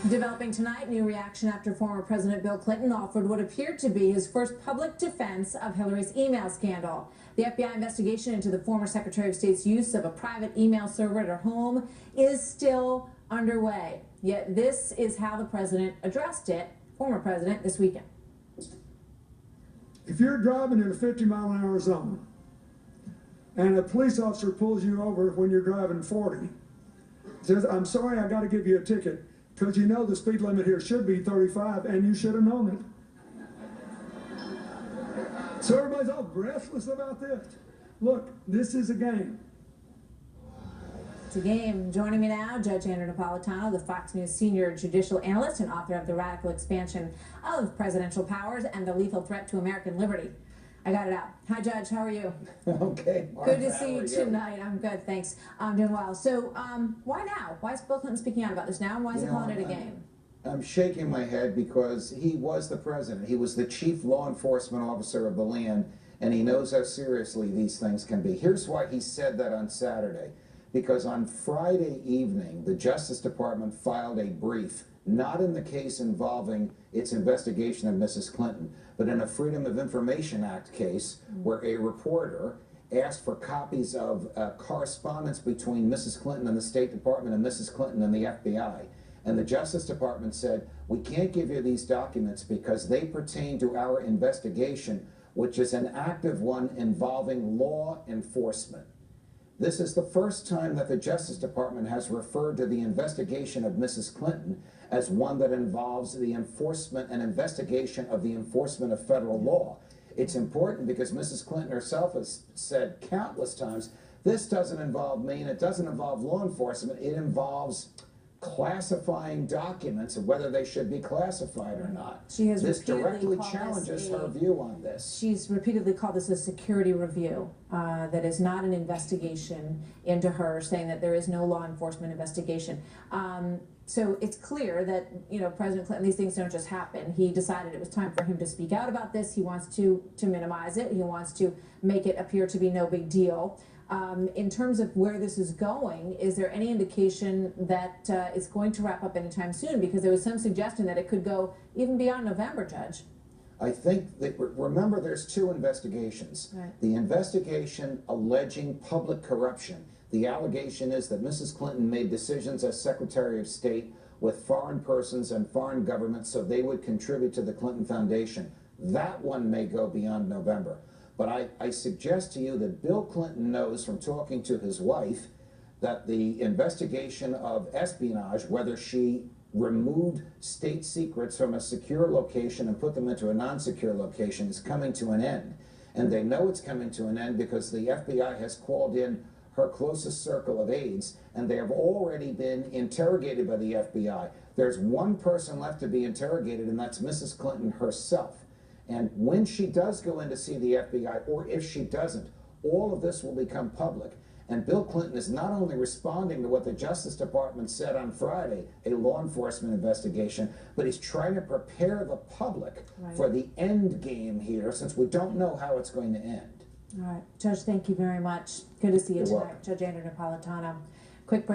Developing tonight, new reaction after former President Bill Clinton offered what appeared to be his first public defense of Hillary's email scandal. The FBI investigation into the former Secretary of State's use of a private email server at her home is still underway. Yet this is how the president addressed it, former president, this weekend. If you're driving in a 50-mile-an-hour zone and a police officer pulls you over when you're driving 40, says, "I'm sorry, I got to give you a ticket because you know the speed limit here should be 35 and you should have known it." So everybody's all breathless about this. Look, this is a game. It's a game. Joining me now, Judge Andrew Napolitano, the Fox News senior judicial analyst and author of The Radical Expansion of Presidential Powers and the Lethal Threat to American Liberty. I got it out. Hi, Judge. How are you? Okay. Good to see you tonight. I'm good, thanks. I'm doing well. So, why now? Why is Bill Clinton speaking out about this now, and why is he calling it a game? I'm shaking my head because he was the president. He was the chief law enforcement officer of the land, and he knows how seriously these things can be. Here's why he said that on Saturday. Because on Friday evening, the Justice Department filed a brief, not in the case involving its investigation of Mrs. Clinton, but in a Freedom of Information Act case where a reporter asked for copies of correspondence between Mrs. Clinton and the State Department and Mrs. Clinton and the FBI. And the Justice Department said, "We can't give you these documents because they pertain to our investigation, which is an active one involving law enforcement." This is the first time that the Justice Department has referred to the investigation of Mrs. Clinton as one that involves the enforcement and investigation of the enforcement of federal law. It's important because Mrs. Clinton herself has said countless times, this doesn't involve me and it doesn't involve law enforcement. It involves classifying documents and whether they should be classified or not. She has this directly challenges her view on this. She's repeatedly called this a security review that is not an investigation into her, saying that there is no law enforcement investigation. So it's clear that, you know, President Clinton, these things don't just happen. He decided it was time for him to speak out about this. He wants to minimize it. He wants to make it appear to be no big deal. In terms of where this is going, is there any indication that it's going to wrap up anytime soon? Because there was some suggestion that it could go even beyond November, Judge. I think that, remember, there's two investigations. Right. The investigation alleging public corruption. The allegation is that Mrs. Clinton made decisions as Secretary of State with foreign persons and foreign governments so they would contribute to the Clinton Foundation. That one may go beyond November. But I suggest to you that Bill Clinton knows from talking to his wife that the investigation of espionage, whether she removed state secrets from a secure location and put them into a non-secure location, is coming to an end. And they know it's coming to an end because the FBI has called in her closest circle of aides, and they have already been interrogated by the FBI. There's one person left to be interrogated, and that's Mrs. Clinton herself. And when she does go in to see the FBI, or if she doesn't, all of this will become public. And Bill Clinton is not only responding to what the Justice Department said on Friday, a law enforcement investigation, but he's trying to prepare the public for the end game here, since we don't know how it's going to end. All right. Judge, thank you very much. Good to see you tonight. Welcome. Judge Andrew Napolitano. Quick break.